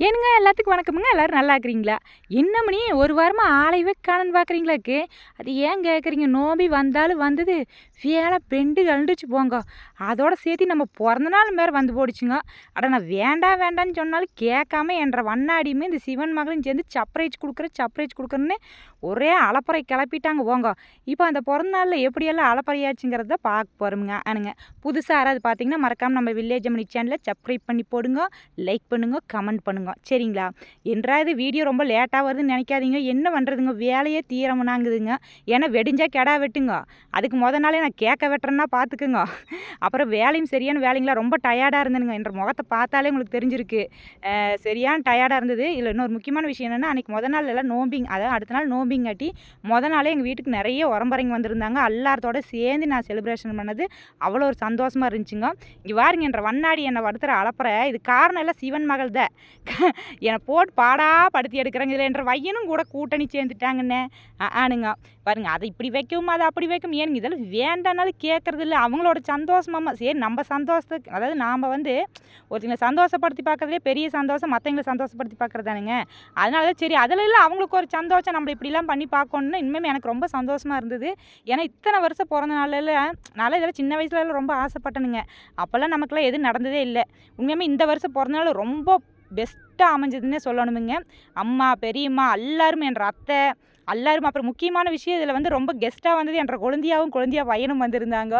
ஏனுங்க எல்லாத்துக்கும் வணக்கமுங்க. எல்லாரும் நல்லா இருக்கிறீங்களா? என்ன மணி ஒரு வாரமா ஆளையவே காணோன்னு பார்க்குறீங்களாக்கு? அது ஏன் கேட்குறீங்க? நோம்பி வந்தாலும் வந்தது, வேலை பெண்டு கழண்டுச்சு போங்க. அதோட சேர்த்து நம்ம பிறந்த நாள் வேற வந்து போடுச்சுங்க. அட நான் வேண்டாம் வேண்டான்னு சொன்னாலும் கேட்காம என்ற வண்ணாடியுமே இந்த சிவன் மகளும் சேர்ந்து சர்ப்ரைஸ் கொடுக்குறேன் சர்ப்ரைஸ் கொடுக்குறேன்னு ஒரே அலப்பறை கிளப்பிட்டாங்க போங்க. இப்போ அந்த பிறந்த நாளில் எப்படியெல்லாம் அலப்பறையாச்சுங்கிறத பார்க்க போகிறோமுங்க. ஆனுங்க புதுசாக யாராவது பார்த்தீங்கன்னா மறக்காமல் நம்ம வில்லேஜ் அம்மனி சேனலை சப்ஸ்கிரைப் பண்ணி போடுங்க, லைக் பண்ணுங்க, கமெண்ட் பண்ணுங்க. சரிங்களா? என்றாவது வீடியோ ரொம்ப லேட்டாக வருதுன்னு நினைக்காதீங்க. என்ன பண்ணுறதுங்க, வேலையே தீரமுனாங்குதுங்க. ஏன்னா வெடிஞ்சா கெடா வெட்டுங்க. அதுக்கு நாளே நான் கேட்க வெட்டுறேன்னா பார்த்துக்குங்க. அப்புறம் வேலையும் சரியான வேலைங்களா ரொம்ப டயர்டாக இருந்தேனுங்க. என்ற முகத்தை பார்த்தாலே உங்களுக்கு தெரிஞ்சிருக்கு. சரியான டயர்டாக இருந்தது. இதில் இன்னொரு முக்கியமான விஷயம் என்னென்னா, அன்றைக்கி நாள் எல்லாம் நோம்பிங், அதாவது அடுத்த நாள் நோம்பிங்காட்டி நாளே எங்கள் வீட்டுக்கு நிறைய உறம்பறைங்க வந்திருந்தாங்க. எல்லாத்தோட சேர்ந்து நான் செலிப்ரேஷன் பண்ணது அவ்வளோ ஒரு சந்தோஷமாக இருந்துச்சுங்க. இங்கே பாருங்க, என்ற வண்ணாடி என்னை வடுத்துற அலப்பறை இது காரணம் எல்லாம் சிவன் மகள் தான். என்னை போட்டு பாடா படுத்தி எடுக்கிறாங்க. இதில் என்ற வையனும் கூட கூட்டணி சேர்ந்துட்டாங்கண்ணே. ஆனுங்க பாருங்க, அதை இப்படி வைக்கவும் அதை அப்படி வைக்கும். ஏனுங்க இதெல்லாம் வேண்டானாலும் கேட்குறது இல்லை. அவங்களோட சந்தோஷமாம்மா. சரி நம்ம சந்தோஷத்துக்கு, அதாவது நாம் ஒருத்தங்களை சந்தோஷப்படுத்தி பார்க்குறதுலே பெரிய சந்தோஷம் மற்றவங்களை சந்தோஷப்படுத்தி பார்க்குறதானுங்க. அதனால தான் சரி அதில் இல்லை அவங்களுக்கு ஒரு சந்தோஷம் நம்ம இப்படிலாம் பண்ணி பார்க்கணுன்னு இனிமேல் எனக்கு ரொம்ப சந்தோஷமாக இருந்தது. ஏன்னா இத்தனை வருஷம் பிறந்த நாளில் நான் இதெல்லாம் சின்ன வயசுல ரொம்ப ஆசைப்பட்டேனுங்க. அப்போல்லாம் நமக்குலாம் எதுவும் நடந்ததே இல்லை. உண்மையுமே இந்த வருஷம் பிறந்த நாள் ரொம்ப பெஸ்ட்டாக அமைஞ்சதுன்னே சொல்லணுமுங்க. அம்மா, பெரியம்மா எல்லாரும், என்ற அத்தை எல்லாரும். அப்புறம் முக்கியமான விஷயம் இதில் ரொம்ப கெஸ்ட்டாக வந்தது என்ற குழந்தையா பையனும் வந்திருந்தாங்க.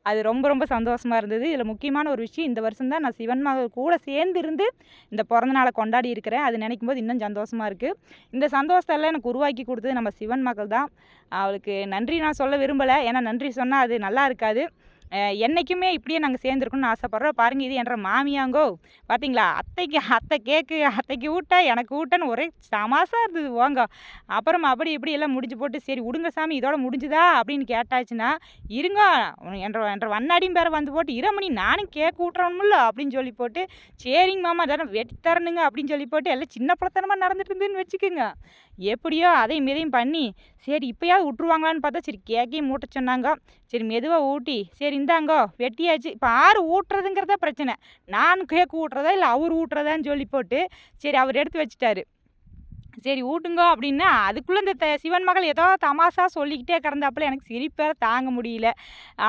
அது ரொம்ப ரொம்ப சந்தோஷமாக இருந்தது. இதில் முக்கியமான ஒரு விஷயம், இந்த வருஷம் தான் நான் சிவன் மகள் கூட சேர்ந்து இருந்து இந்த பிறந்த நாளை கொண்டாடி இருக்கிறேன். அது நினைக்கும் போது இன்னும் சந்தோஷமாக இருக்குது. இந்த சந்தோஷத்தெல்லாம் எனக்கு உருவாக்கி கொடுத்தது நம்ம சிவன் மகள் தான். அவளுக்கு நன்றி நான் சொல்ல விரும்பலை. ஏன்னா நன்றி சொன்னால் அது நல்லா இருக்காது. என்றைக்குமே இப்படியே நாங்கள் சேர்ந்துருக்கணும்னு ஆசைப்பட்றோம். பாருங்கள், இது என்ற மாமியாங்கோ பார்த்தீங்களா? அத்தை கேக்கு அத்தைக்கு ஊட்ட எனக்கு ஊட்டன்னு ஒரே தமாசா இருந்தது போங்க. அப்புறமா அப்படி இப்படி எல்லாம் முடிஞ்சு போட்டு சரி விடுங்க சாமி இதோட முடிஞ்சுதா அப்படின்னு கேட்டாச்சுன்னா, இருங்க என்ற வண்ணாடியும் பேர வந்து போட்டு இரமணி நானும் கேக்கு ஊட்டுறவனுமில்ல அப்படின்னு சொல்லி போட்டு, சரிங்க மாமா அதெல்லாம் வெட்டி தரணுங்க அப்படின்னு சொல்லி போட்டு எல்லாம் சின்ன பிள்ளைத்தனமாக நடந்துட்டு இருந்துன்னு வச்சுக்கோங்க. எப்படியோ அதையும் இதையும் பண்ணி சரி இப்போயாவது விட்ருவாங்களான்னு பார்த்தா சரி கேக்கையும் ஊட்ட சொன்னாங்க. சரி மெதுவாக ஊட்டி சரி இந்தாங்கோ வெட்டியாச்சு. இப்போ ஆறு ஊட்டுறதுங்கிறதா பிரச்சனை. நான் கேக்கு ஊட்டுறதா இல்லை அவர் ஊட்டுறதான்னு சொல்லி போட்டு சரி அவர் எடுத்து வச்சுட்டாரு. சரி ஊட்டுங்க அப்படின்னா அதுக்குள்ளே இந்த சிவன் மகள் ஏதோ தமாஷா சொல்லிக்கிட்டே கிடந்தாப்புல எனக்கு சிரிப்பு வேற தாங்க முடியல.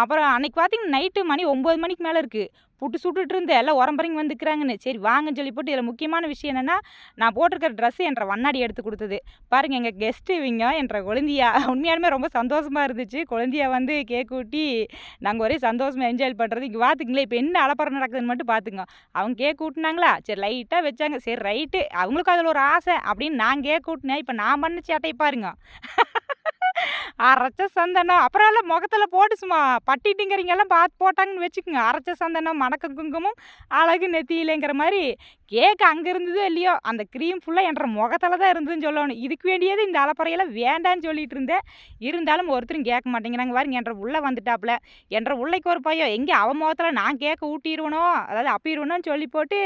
அப்புறம் அன்னைக்கு பார்த்தீங்கன்னா நைட்டு மணி 9 மணிக்கு மேலே இருக்குது. புட்டு சுட்டுட்டு இருந்து எல்லாம் உரம்பரைங்க வந்துக்கிறாங்கன்னு சரி வாங்கன்னு சொல்லி போட்டு இதில் முக்கியமான விஷயம் என்னென்னா, நான் போட்டிருக்கிற ட்ரெஸ்ஸு என்ற வண்ணாடி எடுத்து கொடுத்தது. பாருங்கள் எங்கள் கெஸ்ட்டு இவங்க என்ற குழந்தையா. உண்மையாலுமே ரொம்ப சந்தோஷமாக இருந்துச்சு. குழந்தையா கேக் ஊட்டி நாங்கள் ஒரே சந்தோஷமாக என்ஜாய் பண்ணுறது. இங்கே பார்த்துங்களேன் இப்போ என்ன அலப்பறை நடக்குதுன்னு மட்டும் பார்த்துங்க. அவங்க கேக் ஊட்டினாங்களா சரி லைட்டாக வச்சாங்க. சரி ரைட்டு அவங்களுக்கும் அதில் ஒரு ஆசை அப்படின்னு நான் கேக் ஊட்டினேன். இப்போ நான் பண்ண சேட்டை பாருங்க. அரைச்ச சந்தனம் அப்புறம் எல்லாம் முகத்தில் போட்டு சும்மா பட்டிட்டுங்கிறீங்கெல்லாம் பார்த்து போட்டாங்கன்னு வச்சுக்கோங்க. அரைச்ச சந்தனம் மணக்க குங்குமம் அழகு நெத்தியிலேங்கிற மாதிரி கேக்கு அங்கே இருந்ததோ இல்லையோ அந்த க்ரீம் ஃபுல்லாக என்ற முகத்தில் தான் இருந்ததுன்னு சொல்லணும். இதுக்கு வேண்டியது இந்த அலப்பறையெல்லாம் வேண்டான்னு சொல்லிட்டு இருந்தேன். இருந்தாலும் ஒருத்தரும் கேட்க மாட்டேங்கிறாங்க. பாருங்க என்ற உள்ள வந்துட்டாப்புல. என்ற உள்ளைக்கு ஒரு பையன் எங்கே அவன் முகத்தில் நான் கேட்க ஊட்டிடுவணும் அதாவது அப்பிடுவணும்னு சொல்லி போட்டு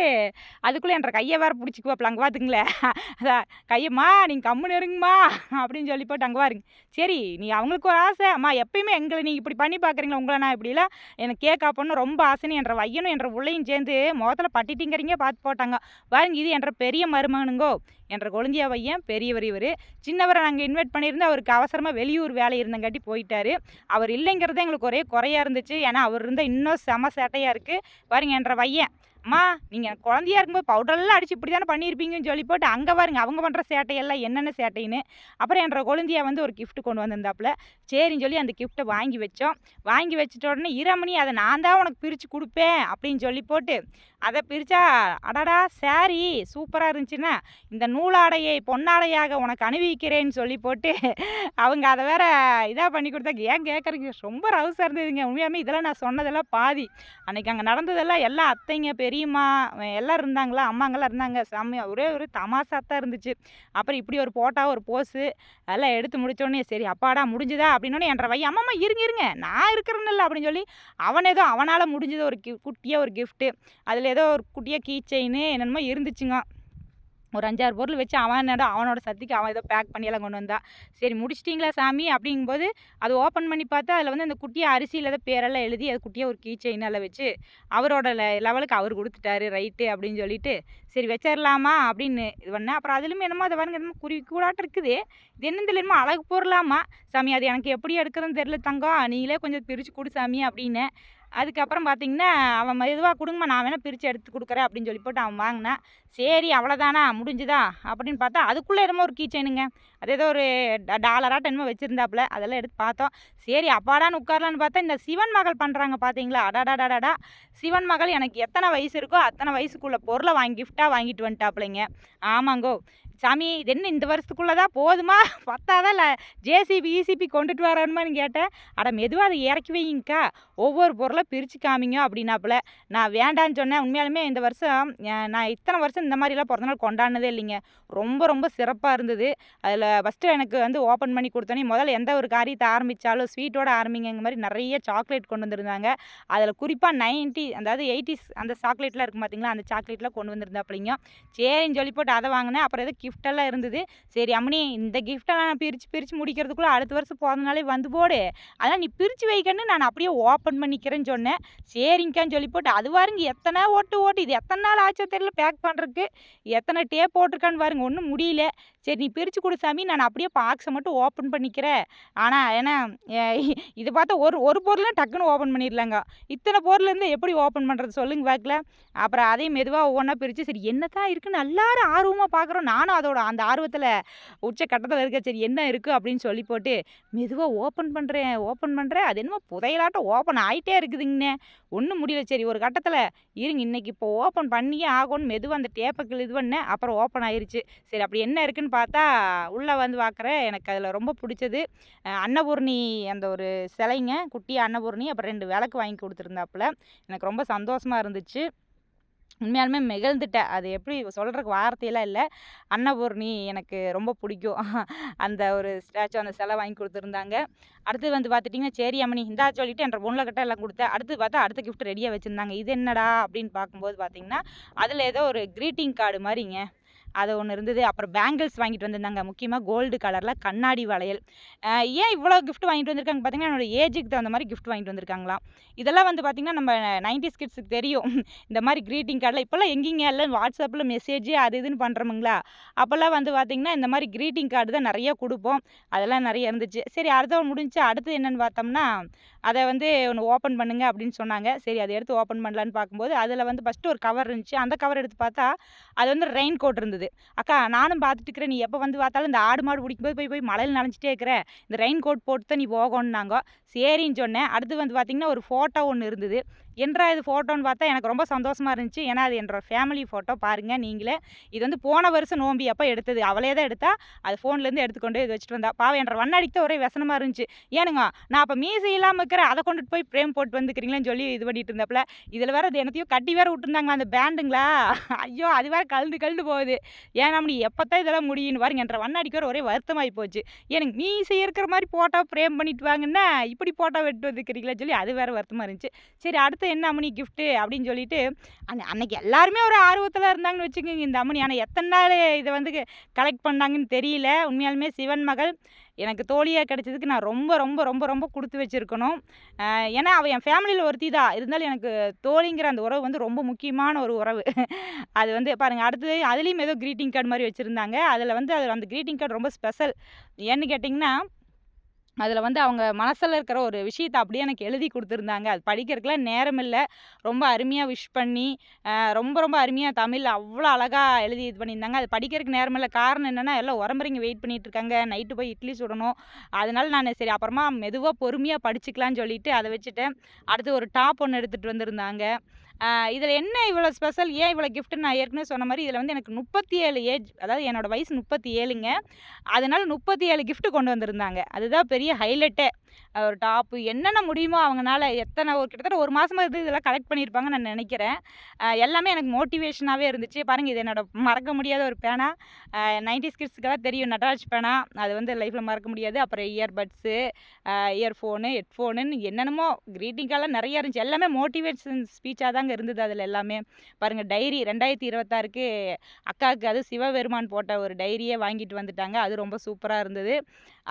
அதுக்குள்ளே என்ற கையை வேறு பிடிச்சிக்குவாப்பில். அங்கே பார்த்துங்களேன் அதான் கையம்மா நீங்கள் கம்முன்னு இருங்கம்மா அப்படின்னு சொல்லி போட்டு அங்கே பாருங்க. சரி நீ அவங்களுக்கு ஒரு ஆசை அம்மா எப்பயுமே எங்களை நீங்கள் இப்படி பண்ணி பார்க்குறீங்களா உங்களை நான் இப்படிலாம் எனக்கு கேக் ஆப்பணும் ரொம்ப ஆசைன்னு என்ற வையனும் என்ற உள்ளையும் சேர்ந்து முகத்தில் பட்டிட்டிங்கிறீங்க பார்த்து போட்டாங்க. பாருங்க இது என்ற பெரிய மருமகனுங்கோ என்ற கொழுந்தியா பையன் பெரியவர். இவர் சின்னவரை நாங்கள் இன்வைட் பண்ணியிருந்து அவருக்கு அவசரமாக வெளியூர் வேலை இருந்தங்காட்டி போயிட்டார். அவர் இல்லைங்கிறது எங்களுக்கு ஒரே குறையாக இருந்துச்சு. ஏன்னா அவர் இருந்தால் இன்னும் செம சேட்டையாக இருக்குது. பாருங்க என்ற பையன் அம்மா நீங்கள் எனக்கு குழந்தையா இருக்கும்போது பவுடரெல்லாம் அடித்து இப்படி தானே பண்ணியிருப்பீங்கன்னு சொல்லி போட்டு அங்கே பாருங்க அவங்க பண்ணுற சேட்டையெல்லாம் என்னென்ன சேட்டைன்னு. அப்புறம் என்ற கொழுந்தியா ஒரு கிஃப்ட் கொண்டு வந்திருந்தாப்புல. சரின்னு சொல்லி அந்த கிஃப்ட்டை வாங்கி வச்சோம். வாங்கி வச்சுட்ட உடனே இரமணி அதை நான் தான் உனக்கு பிரித்து கொடுப்பேன் அப்படின்னு சொல்லி போட்டு அதை பிரித்தா அடடா சாரி சூப்பராக இருந்துச்சுன்னா இந்த நூலாடையை பொன்னாடையாக உனக்கு அணிவிக்கிறேன்னு சொல்லி போட்டு அவங்க அதை வேற இதாக பண்ணி கொடுத்தாங்க. ஏன் கேட்குறீங்க ரொம்ப ரவுசாக இருந்ததுங்க. உண்மையாமே இதெல்லாம் நான் சொன்னதெல்லாம் பாதி. அன்றைக்கி அங்கே நடந்ததெல்லாம் எல்லா அத்தைங்க பெரியம்மா எல்லோரும் இருந்தாங்களா, அம்மாங்கெல்லாம் இருந்தாங்க. செம்மையாக ஒரே ஒரு தமாஷா தான் இருந்துச்சு. அப்புறம் இப்படி ஒரு போட்டா ஒரு போஸு அதெல்லாம் எடுத்து முடித்தோடனே சரி அப்பாடா முடிஞ்சுதா அப்படின்னோடனே என்ற பையன் அம்மா இருங்க நான் இருக்கிறேன்னு அப்படின்னு சொல்லி அவன் ஏதோ அவனால் முடிஞ்சது ஒரு குட்டியாக ஒரு கிஃப்ட்டு அதில் ஏதோ ஒரு குட்டியாக கீ செயின் என்னென்னமோ இருந்துச்சுங்க. ஒரு 5, 6 பொருள் வச்சு அவனோட சக்திக்கு அவன் ஏதோ பேக் பண்ணியெல்லாம் கொண்டு வந்தா. சரி முடிச்சிட்டிங்களா சாமி அப்படிங்கும்போது அதை ஓப்பன் பண்ணி பார்த்தா அதில் வந்து அந்த குட்டியாக அரிசியில் ஏதோ பேரெல்லாம் எழுதி அது குட்டியாக ஒரு கீ செயின் எல்லாம் வச்சு அவரோட லெவலுக்கு அவர் கொடுத்துட்டாரு ரைட்டு அப்படின்னு சொல்லிட்டு சரி வச்சிடலாமா அப்படின்னு இது பண்ணேன். அப்புறம் அதுலேயுமே என்னமோ அதை பாருங்க என்னமோ குருவி கூடாட்டம் இருக்குது. இது என்னது என்னமோ அழகு பொருளாமா. சாமி அது எனக்கு எப்படி எடுக்கிறதுன்னு தெரியல தங்கம், நீங்களே கொஞ்சம் பிரித்து கொடு சாமி அப்படின்னு. அதுக்கப்புறம் பார்த்தீங்கன்னா அவன் மெதுவாக கொடுங்கம்மா நான் வேணால் பிரித்து எடுத்து கொடுக்குறேன் அப்படின்னு சொல்லி போட்டு அவன் வாங்கினான். சரி அவ்வளோதானா முடிஞ்சுதா அப்படின்னு பார்த்தா அதுக்குள்ளே என்னமோ ஒரு கீ செயினுங்க. அது ஏதோ ஒரு டாலராட்டம் என்னமோ வச்சுருந்தாப்புல. அதெல்லாம் எடுத்து பார்த்தோம். சரி அப்பாடான்னு உட்காரலான்னு பார்த்தா இந்த சிவன் மகள் பண்ணுறாங்க பார்த்தீங்களா, அடாடாடாடா. சிவன் மகள் எனக்கு எத்தனை வயசு இருக்கோ அத்தனை வயசுக்குள்ள பொருளை கிஃப்டாக வாங்கிட்டு வந்துட்டாப்புலைங்க. ஆமாங்கோ சாமி இது என்ன இந்த வருஷத்துக்குள்ளே தான் போதுமா பத்தாதான் இல்லை ஜேசிபி ஈசிபி கொண்டுட்டு வரணுமான்னு கேட்டேன். அட மெதுவாக அதை இறக்கி வைங்கக்கா, ஒவ்வொரு பொருளை பிரித்து காமிங்க அப்படின்னாப்புல. நான் வேண்டான்னு சொன்னேன். உண்மையாலுமே இந்த வருஷம் நான் இத்தனை வருஷம் இந்த மாதிரிலாம் பிறந்தநாள் கொண்டாடினதே இல்லைங்க. ரொம்ப ரொம்ப சிறப்பாக இருந்தது. அதில் ஃபஸ்ட்டு எனக்கு வந்து ஓப்பன் பண்ணி கொடுத்தோன்னே முதல்ல எந்த ஒரு காரியத்தை ஆரம்பித்தாலும் ஸ்வீட்டோட ஆரம்பிங்கிற மாதிரி நிறைய சாக்லேட் கொண்டு வந்திருந்தாங்க. அதில் குறிப்பாக 90 அதாவது 80s அந்த சாக்லேட்லாம் இருக்கும் பார்த்தீங்களா, அந்த சாக்லேட்லாம் கொண்டு வந்திருந்தாப்பிள்ளைங்க. சரின்னு சொல்லி போட்டு அதை வாங்கினேன். அப்புறம் ஏதோ கிஃப்டெல்லாம் இருந்தது. சரி அம்மனி இந்த கிஃப்டெல்லாம் நான் பிரித்து முடிக்கிறதுக்குள்ளே அடுத்த வருஷம் பிறந்தநாளே வந்து போடு, அதெல்லாம் நீ பிரித்து வைக்கன்னு நான் அப்படியே ஓப்பன் பண்ணிக்கிறேன்னு சொன்னேன். சரிங்க்கான்னு சொல்லி போட்டு அது பாருங்க எத்தனை ஓட்டு இது எத்தனை நாள் ஆச்சோ தெரியல பேக் பண்ணுறதுக்கு, எத்தனை டேப் போட்டிருக்கான்னு பாருங்க ஒன்றும் முடியல. சரி நீ பிரித்து கொடு சாமி நான் அப்படியே பாக்ஸை மட்டும் ஓப்பன் பண்ணிக்கிறேன். ஆனால் ஏன்னா இதை பார்த்தா ஒரு பொருளும் டக்குன்னு ஓப்பன் பண்ணிடலாங்க. இத்தனை பொருள்லேருந்து எப்படி ஓப்பன் பண்ணுறது சொல்லுங்க பார்க்கல. அப்புறம் அதையும் மெதுவாக ஒவ்வொன்றா பிரித்து சரி என்ன தான் இருக்குன்னு எல்லாரும் ஆர்வமாக பார்க்குறோம். நானும் அதோட அந்த ஆர்வத்தில் உச்சக்கட்டத்தில் இருக்க சரி என்ன இருக்குது அப்படின்னு சொல்லி போட்டு மெதுவாக ஓப்பன் பண்ணுறேன். அது என்னமோ புதையலாட்டம் ஓப்பன் ஆகிட்டே இருக்குதுங்கண்ணே. ஒன்றும் முடியல. சரி ஒரு கட்டத்தில் இருங்க இன்னைக்கு இப்போ ஓப்பன் பண்ணியே ஆகும்னு மெதுவாக அந்த டேப்பைக்கு இது பண்ணேன். அப்புறம் ஓப்பன் ஆயிருச்சு. சரி அப்படி என்ன இருக்குன்னு பார்த்தா உள்ளே வந்து பார்க்குறேன். எனக்கு அதில் ரொம்ப பிடிச்சது அன்னபூர்ணி அந்த ஒரு சிலைங்க, குட்டி அன்னபூர்ணி. அப்புறம் 2 விளக்கு வாங்கி கொடுத்துருந்தாப்புல. எனக்கு ரொம்ப சந்தோஷமாக இருந்துச்சு. உண்மையாலுமே நெகிழ்ந்துட்டேன். அது எப்படி சொல்கிறதுக்கு வார்த்தையெல்லாம் இல்லை. அன்னபூர்ணி எனக்கு ரொம்ப பிடிக்கும். அந்த ஒரு ஸ்டாச்சு அந்த சிலை வாங்கி கொடுத்துருந்தாங்க. அடுத்தது வந்து பார்த்துட்டிங்கன்னா சரி அம்மனி இந்தா சொல்லிவிட்டு என்ற பொண்ணுல கிட்ட எல்லாம் கொடுத்தேன். அடுத்து பார்த்தா அடுத்த கிஃப்ட் ரெடியாக வச்சுருந்தாங்க. இது என்னடா அப்படின்னு பார்க்கும்போது பார்த்தீங்கன்னா அதில் ஏதோ ஒரு க்ரீட்டிங் கார்டு மாதிரிங்க அது ஒன்று இருந்தது. அப்புறம் பேங்கிள்ஸ் வாங்கிட்டு வந்திருந்தாங்க. முக்கியமாக கோல்டு கலரில் கண்ணாடி வளையல். ஏன் இவ்வளோ கிஃப்ட் வாங்கிட்டு வந்திருக்காங்க பார்த்தீங்கன்னா என்னோட ஏஜுக்கு தகுந்த மாதிரி கிஃப்ட் வாங்கிட்டு வந்திருக்காங்களாம். இதெல்லாம் வந்து பார்த்திங்கன்னா நம்ம 90s கிட்ஸுக்கு தெரியும். இந்த மாதிரி க்ரீட்டிங் கார்டில் இப்போல்லாம் எங்கேங்க எல்லாம் வாட்ஸ்அப்பில் மெசேஜ் அது இதுன்னு பண்ணுறோமுங்களா. அப்போல்லாம் வந்து பார்த்திங்கன்னா இந்த மாதிரி க்ரீட்டிங் கார்டு தான் நிறைய கொடுப்போம். அதெல்லாம் நிறைய இருந்துச்சு. சரி அடுத்த முடிஞ்சு அடுத்து என்னென்னு பார்த்தோம்னா அதை வந்து ஒன்று ஓப்பன் பண்ணுங்க அப்படின்னு சொன்னாங்க. சரி அதை எடுத்து ஓப்பன் பண்ணலான்னு பார்க்கும்போது அதில் வந்து ஃபஸ்ட்டு ஒரு கவர் இருந்துச்சு. அந்த கவர் எடுத்து பார்த்தா அது வந்து ரெயின் கோட் இருந்தது. அக்கா நானும் பார்த்துட்டு இருக்கிறேன், நீ எப்போ வந்து பார்த்தாலும் இந்த ஆடு மாடு பிடிக்கும்போது போய் மழையில் நனைஞ்சிட்டே இருக்கிற, இந்த ரெயின் கோட் போட்டு தான் நீ போகணுன்னாங்க. சரின்னு சொன்னேன். அடுத்து வந்து பார்த்திங்கன்னா ஒரு ஃபோட்டோ ஒன்று இருந்தது. என்றா இது ஃபோட்டோன்னு பார்த்தா எனக்கு ரொம்ப சந்தோஷமாக இருந்துச்சு. ஏன்னா அது என்னோடய ஃபேமிலி ஃபோட்டோ பாருங்கள் நீங்களே. இது வந்து போன வருஷம் நோம்பி அப்போ எடுத்தது. அவளே தான் எடுத்தா. அது ஃபோன்லேருந்து எடுத்துக்கொண்டு இது வச்சுட்டு வந்தா. பாவம் என்ற வண்ணாடிக்கு தான் ஒரே விசனமாக இருந்துச்சு. ஏனுங்க நான் அப்போ மீசை இல்லாமல் இருக்கிறேன், அதை கொண்டுட்டு போய் ஃப்ரேம் போட்டு வந்துக்கிறீங்களேன்னு சொல்லி இது பண்ணிட்டு இருந்தாப்புல. இதில் வேறு அது என்னத்தையும் கட்டி வேறு விட்டுருந்தாங்களா அந்த பேண்டுங்களா. ஐயோ அது வேறு கலந்து போகுது. ஏன் நம்ம எப்போ தான் இதெல்லாம் முடியும்னு பாருங்க என்ற வண்ணாடிக்கு வேறு ஒரே வருத்தமாகி போச்சு. எனக்கு மீசை இருக்கிற மாதிரி ஃபோட்டோ ஃப்ரேம் பண்ணிட்டு வாங்கன்னா இப்படி ஃபோட்டோ வெட்டு வந்துக்கிறீங்களா சொல்லி அது வேறு வருத்தமாக இருந்துச்சு. சரி அடுத்து என்ன அம்மனி கிஃப்ட்டு அப்படின்னு சொல்லிட்டு அன்னைக்கு எல்லாருமே ஒரு ஆர்வத்தில் இருந்தாங்கன்னு வச்சுக்கோங்க இந்த அம்மனி. ஆனால் எத்தனை நாள் இதை வந்து கலெக்ட் பண்ணாங்கன்னு தெரியல. உண்மையாலுமே சிவன் மகள் எனக்கு தோழியாக கிடைச்சதுக்கு நான் ரொம்ப ரொம்ப ரொம்ப ரொம்ப கொடுத்து வச்சுருக்கணும். ஏன்னா அவள் என் ஃபேமிலியில் ஒருத்தி தான் இருந்தாலும் எனக்கு தோழிங்கிற அந்த உறவு வந்து ரொம்ப முக்கியமான ஒரு உறவு. அது வந்து பாருங்கள் அடுத்தது அதுலேயும் ஏதோ க்ரீட்டிங் கார்டு மாதிரி வச்சுருந்தாங்க. அதில் வந்து அந்த க்ரீட்டிங் கார்டு ரொம்ப ஸ்பெஷல். ஏன்னு கேட்டிங்கன்னா அதில் வந்து அவங்க மனசில் இருக்கிற ஒரு விஷயத்தை அப்படியே எனக்கு எழுதி கொடுத்துருந்தாங்க. அது படிக்கிறதுக்குலாம் நேரம் இல்லை. ரொம்ப அருமையாக விஷ் பண்ணி ரொம்ப ரொம்ப அருமையாக தமிழ் அவ்வளோ அழகாக எழுதி இது பண்ணியிருந்தாங்க. அது படிக்கிறதுக்கு நேரம் இல்லை. காரணம் என்னென்னா எல்லாம் உரம்புறைங்க வெயிட் பண்ணிகிட்ருக்காங்க. நைட்டு போய் இட்லி சுடணும். அதனால நான் சரி அப்புறமா மெதுவாக பொறுமையாக படிச்சுக்கலான்னு சொல்லிட்டு அதை வச்சுட்டேன். அடுத்து ஒரு டாப் ஒன்று எடுத்துகிட்டு வந்திருந்தாங்க. இதில் என்ன இவ்வளோ ஸ்பெஷல் ஏன் இவ்வளோ கிஃப்ட்டுன்னு நான் ஏற்கனவே சொன்ன மாதிரி இதில் வந்து எனக்கு 37 ஏஜ் அதாவது என்னோடய வயசு 37ங்க. அதனால் 37 கிஃப்ட்டு கொண்டு வந்திருந்தாங்க. அதுதான் பெரிய ஹைலைட்டே. ஒரு டாப்பு என்னென்ன முடியுமோ அவங்கனால எத்தனை ஒரு கிட்டத்தட்ட ஒரு மாதமாக இருந்து இதெல்லாம் கலெக்ட் பண்ணியிருப்பாங்கன்னு நான் நினைக்கிறேன். எல்லாமே எனக்கு மோட்டிவேஷனாகவே இருந்துச்சு. பாருங்கள் இது என்னோட மறக்க முடியாத ஒரு பேனா. 90s கிட்ஸுக்கெல்லாம் தெரியும் நட்ராஜ் பேனா. அது வந்து லைஃப்பில் மறக்க முடியாது. அப்புறம் இயர்பட்ஸு, இயர்ஃபோனு, ஹெட்ஃபோனுன்னு என்னென்னமோ க்ரீட்டிங் கார்டெலாம் நிறையா இருந்துச்சு. எல்லாமே மோட்டிவேஷன் ஸ்பீச்சாக தாங்க தாங்க இருந்தது அதில் எல்லாமே. பாருங்கள் டைரி 2026க்கு அக்காவுக்கு அது சிவபெருமான் போட்ட ஒரு டைரியே வாங்கிட்டு வந்துட்டாங்க. அது ரொம்ப சூப்பராக இருந்தது.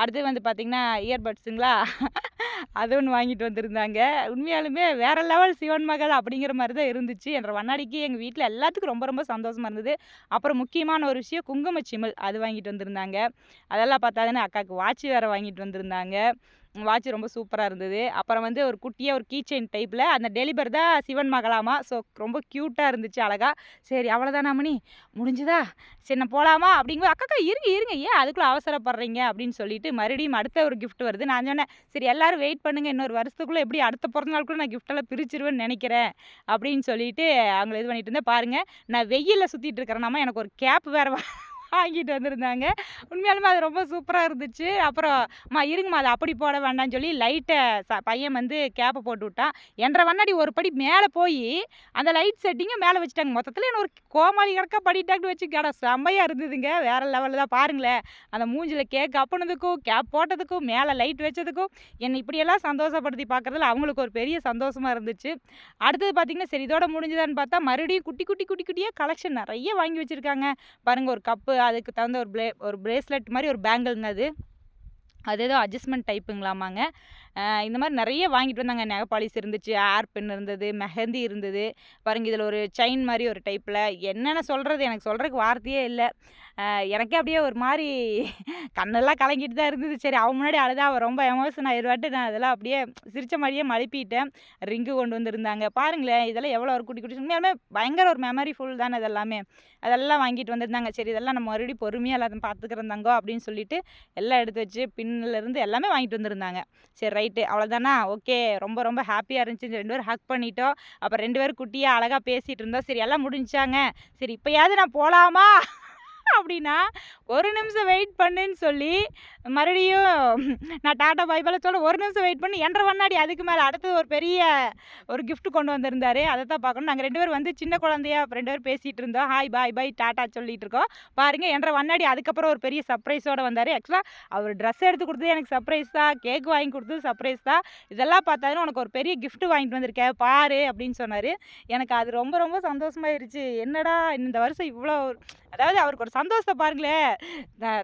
அடுத்து வந்து பார்த்திங்கன்னா இயர்பட்ஸுங்களா அது ஒன்று வாங்கிட்டு வந்திருந்தாங்க. உண்மையாலுமே வேறு லெவல் சிவன் மகள் அப்படிங்கிற மாதிரி தான் இருந்துச்சு. என்ற வண்ணாடிக்கு எங்கள் வீட்டில் எல்லாத்துக்கும் ரொம்ப ரொம்ப சந்தோஷமாக இருந்தது. அப்புறம் முக்கியமான ஒரு விஷயம் குங்குமச்சிமிழ் அது வாங்கிட்டு வந்திருந்தாங்க. அதெல்லாம் பார்த்தாங்கன்னா அக்காவுக்கு வாட்ச் வேறு வாங்கிட்டு வந்திருந்தாங்க. வாட்ச் ரொம்ப சூப்பராக இருந்தது. அப்புறம் வந்து ஒரு குட்டியாக ஒரு கீ செயின் டைப்பில் அந்த டெலிபர் தான் சிவன் மகளாமா. ஸோ ரொம்ப க்யூட்டாக இருந்துச்சு அழகா. சரி அவ்வளோதானா மணி முடிஞ்சுதா? சரி நான் போகலாமா அப்படிங்கும்போது அக்காக்கா இருங்க இருங்க ஏன் அதுக்குள்ளே அவசரப்படுறீங்க அப்படின்னு சொல்லிட்டு மறுபடியும் அடுத்த ஒரு கிஃப்ட் வருது. நான் சொன்னேன் சரி எல்லாரும் வெயிட் பண்ணுங்கள், இன்னொரு வருஷத்துக்குள்ளே எப்படி அடுத்த பிறந்த நாளுக்குள்ளே நான் கிஃப்டெல்லாம் பிரிச்சிருவேன்னு நினைக்கிறேன் அப்படின்னு சொல்லிட்டு அவங்கள இது பண்ணிட்டு இருந்தேன். பாருங்கள் நான் வெயிலில் சுற்றிட்டு இருக்கிறேன்னாமா எனக்கு ஒரு கேப் வேறு வாங்கிட்டு வந்திருந்தாங்க. உண்மையாலுமே அது ரொம்ப சூப்பராக இருந்துச்சு. அப்புறம் அம்மா இருங்கம்மா அது அப்படி போட வேண்டாம்னு சொல்லி லைட்டை பையன் வந்து கேப்பை போட்டு விட்டான். என்ற வண்ணாடி ஒரு படி மேலே போய் அந்த லைட் செட்டிங்கை மேலே வச்சுட்டாங்க. மொத்தத்தில் என்ன ஒரு கோமாளி கணக்காக படிட்டாக்னு வச்சு கடை செம்மையாக இருந்ததுங்க. வேறு லெவலில் தான் பாருங்களேன். அந்த மூஞ்சில் கேக் அப்புனதுக்கும் கேப் போட்டதுக்கும் மேலே லைட் வச்சதுக்கும் என்னை இப்படியெல்லாம் சந்தோஷப்படுத்தி பார்க்குறதுல அவங்களுக்கு ஒரு பெரிய சந்தோஷமாக இருந்துச்சு. அடுத்தது பார்த்திங்கன்னா சரி இதோட முடிஞ்சுதான்னு பார்த்தா மறுபடியும் குட்டி குட்டி குட்டி குட்டியாக கலெக்ஷன் நிறைய வாங்கி வச்சுருக்காங்க. பாருங்கள் ஒரு கப்பு அதுக்கு தகுந்த ஒரு பிரேஸ்லெட் மாதிரி ஒரு பேங்கிள்ங்க அது. அது ஏதோ அட்ஜஸ்ட்மெண்ட் டைப்புங்களாமாங்க. இந்த மாதிரி நிறைய வாங்கிட்டு வந்தாங்க. நெகை பாலிஷ் இருந்துச்சு, ஏர் பென் இருந்தது, மெஹந்தி இருந்தது. பாருங்கள் இதில் ஒரு செயின் மாதிரி ஒரு டைப்பில் என்னென்ன சொல்கிறது எனக்கு சொல்கிறதுக்கு வார்த்தையே இல்லை. எனக்கே அப்படியே ஒரு மாதிரி கண்ணெல்லாம் கலங்கிட்டு தான் இருந்தது. சரி அவன் முன்னாடி அழுதா அவள் ரொம்ப எமோஷன் ஆயிடுவாட்டு நான் அதெல்லாம் அப்படியே சிரித்த மாதிரியே மழுப்பிட்டேன். ரிங்கு கொண்டு வந்திருந்தாங்க. பாருங்களேன் இதெல்லாம் எவ்வளோ ஒரு குட்டி குட்டி உண்மையாலுமே பயங்கர ஒரு மெமரி ஃபுல் தானே இதெல்லாமே. அதெல்லாம் வாங்கிட்டு வந்திருந்தாங்க. சரி இதெல்லாம் நம்ம மறுபடியும் பொறுமையாக எல்லாத்தையும் பார்த்துக்கிறோம் தங்கோ அப்படின்னு சொல்லிட்டு எல்லாம் எடுத்து வச்சு பின்னிலேருந்து எல்லாமே வாங்கிட்டு வந்திருந்தாங்க. சரி ரைட்டு அவ்வளோதானா ஓகே ரொம்ப ரொம்ப ஹாப்பியாக இருந்துச்சு. 2 பேரும் ஹக் பண்ணிட்டோம். அப்புறம் 2 பேரும் குட்டியாக அழகாக பேசிகிட்டு இருந்தோம். சரி எல்லாம் முடிஞ்சாங்க. சரி இப்போயாவது நான் போகலாமா அப்படின்னா ஒரு நிமிஷம் வெயிட் பண்ணுன்னு சொல்லி மறுபடியும் நான் டாட்டா பாய்பால சொல்ல ஒரு நிமிஷம் வெயிட் பண்ணி என்ற வண்ணாடி அதுக்கு மேலே அடுத்தது ஒரு பெரிய ஒரு கிஃப்ட் கொண்டு வந்திருந்தாரு. அதை தான் பார்க்கணும். நாங்கள் 2 பேரும் வந்து சின்ன குழந்தையா 2 பேரும் பேசிகிட்டு இருந்தோம். ஹாய் பாய் பாய் டாட்டா சொல்லிட்டு இருக்கோம். பாருங்கள் என்ற வண்ணாடி அதுக்கப்புறம் ஒரு பெரிய சர்ப்ரைஸோடு வந்தார். ஆக்சுவலாக அவர் ட்ரெஸ் எடுத்து கொடுத்தது எனக்கு சர்ப்ரைஸ் தான், கேக் வாங்கி கொடுத்தது சர்ப்ரைஸ் தான். இதெல்லாம் பார்த்தாலும் உனக்கு ஒரு பெரிய கிஃப்ட் வாங்கிட்டு வந்திருக்கேன் பாரு அப்படின்னு சொன்னார். எனக்கு அது ரொம்ப ரொம்ப சந்தோஷமாயிருச்சு. என்னடா இந்த வருஷம் இவ்வளோ அதாவது அவருக்கு ஒரு சந்தோஷத்தை பாருங்களேன்.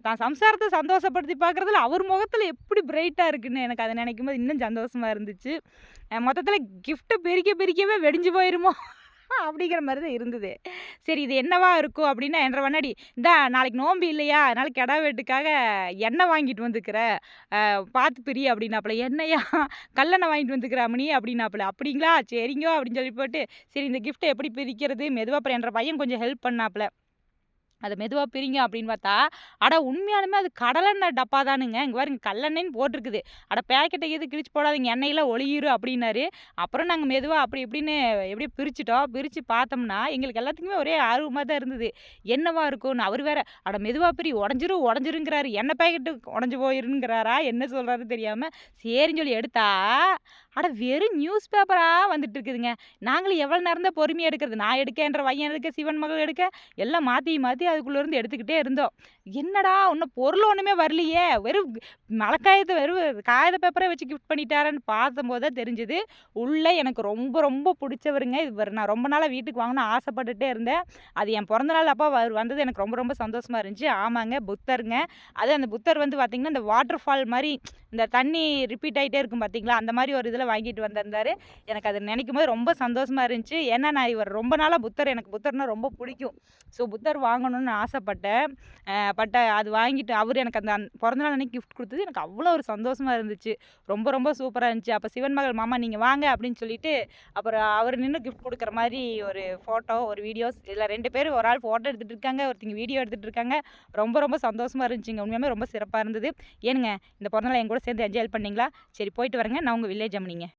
தான் சம்சாரத்தை சந்தோஷப்படுத்தி பார்க்குறதுல அவர் முகத்தில் எப்படி பிரைட்டாக இருக்குன்னு எனக்கு அதை நினைக்கும்போது இன்னும் சந்தோஷமாக இருந்துச்சு. மொத்தத்தில் கிஃப்ட்டை பிரிக்கவே வெடிஞ்சு போயிருமோ அப்படிங்கிற மாதிரி தான் இருந்தது. சரி இது என்னவா இருக்கும் அப்படின்னா என்ற வண்ணாடி இந்தா நாளைக்கு நோம்பு இல்லையா அதனால் கிடா வெட்டுக்காக எண்ணெய் வாங்கிட்டு வந்துக்கிற பார்த்து பிரி அப்படின்னாப்புல. எண்ணெயா கல்லெண்ணெய் வாங்கிட்டு வந்துக்கிற மணி அப்படின்னாப்புல. அப்படிங்களா சரிங்கோ அப்படின்னு சொல்லி போட்டு சரி இந்த கிஃப்ட்டை எப்படி பிரிக்கிறது மெதுவாக அப்புறம் என்ற பையன் கொஞ்சம் ஹெல்ப் பண்ணாப்புல. அதை மெதுவாக பிரிங்க அப்படின்னு பார்த்தா அட உண்மையாலுமே அது கடலெண்ணெய் டப்பா தானுங்க. இங்கே பாருங்க கல்லெண்ணெய்ன்னு போட்டிருக்குது. அட பேக்கெட்டை எது கிழிச்சு போடாதீங்க எண்ணெயெல்லாம் ஒளியிரும் அப்படின்னாரு. அப்புறம் நாங்கள் மெதுவாக அப்படி இப்படின்னு எப்படியே பிரிச்சுட்டோம். பிரித்து பார்த்தோம்னா எங்களுக்கு எல்லாத்துக்குமே ஒரே ஆர்வமாக தான் இருந்தது. என்னவா இருக்கும்னு அவர் வேற அட மெதுவாக பிரி உடஞ்சிருங்கிறாரு. எண்ணெய் பேக்கெட்டு உடஞ்சி போயிருங்கிறாரா என்ன சொல்கிறாரு தெரியாமல் சரின்னு சொல்லி எடுத்தா அட வெறும் நியூஸ் பேப்பராக வந்துட்டு இருக்குதுங்க. நாங்களும் எவ்வளோ நேரம் தான் பொறுமையாக எடுக்கிறது. நான் எடுக்கன்ற பையன் எடுக்க சிவன் மகள் எடுக்க எல்லாம் மாற்றி அதுக்குள்ளேருந்து எடுத்துக்கிட்டே இருந்தோம். என்னடா இன்னும் பொருள் ஒன்றுமே வரலையே வெறும் மழைக்காயத்தை வெறும் காகித பேப்பரை வச்சு கிஃப்ட் பண்ணிட்டாரன்னு பார்த்தம்போது தான் தெரிஞ்சுது உள்ளே எனக்கு ரொம்ப ரொம்ப பிடிச்சவருங்க இவர். நான் ரொம்ப நாளாக வீட்டுக்கு வாங்கணும்னு ஆசைப்பட்டுட்டே இருந்தேன். அது என் பிறந்த நாள் அப்போ அவர் வந்தது எனக்கு ரொம்ப ரொம்ப சந்தோஷமாக இருந்துச்சு. ஆமாங்க புத்தருங்க. அது அந்த புத்தர் வந்து பார்த்திங்கன்னா இந்த வாட்டர் ஃபால் மாதிரி இந்த தண்ணி ரிப்பீட் ஆகிட்டே இருக்கும் பார்த்தீங்களா அந்த மாதிரி ஒரு இதில் வாங்கிட்டு வந்திருந்தார். எனக்கு அதை நினைக்கும் போது ரொம்ப சந்தோஷமாக இருந்துச்சு. ஏன்னா நான் இவர் ரொம்ப நாளாக எனக்கு புத்தர்னால் ரொம்ப பிடிக்கும். ஸோ புத்தர் வாங்கணும்னு ஆசைப்பட்டேன். அது வாங்கிட்டு அவர் எனக்கு அந்த பிறந்தநாள் அன்னைக்கு கிஃப்ட் கொடுத்தது எனக்கு அவ்வளோ ஒரு சந்தோஷமாக இருந்துச்சு. ரொம்ப ரொம்ப சூப்பராக இருந்துச்சு. அப்போ சிவன் மகள் மாமா நீங்கள் வாங்க அப்படின்னு சொல்லிட்டு அப்புறம் அவர் நின்று கிஃப்ட் கொடுக்குற மாதிரி ஒரு ஃபோட்டோ ஒரு வீடியோஸ் இதில் 2 பேர் ஒரு ஆள் ஃபோட்டோ எடுத்துகிட்டு இருக்காங்க, ஒருத்தங்க வீடியோ எடுத்துகிட்டு இருக்காங்க. ரொம்ப ரொம்ப சந்தோஷமாக இருந்துச்சுங்க. உண்மையாலுமே ரொம்ப சிறப்பாக இருந்தது. ஏனுங்க இந்த பிறந்தநாள் என் கூட சேர்ந்து என்ஜாய் பண்ணிங்களா? சரி போயிட்டு வரேங்க. நான் உங்கள் வில்லேஜ் அம்மனிங்க.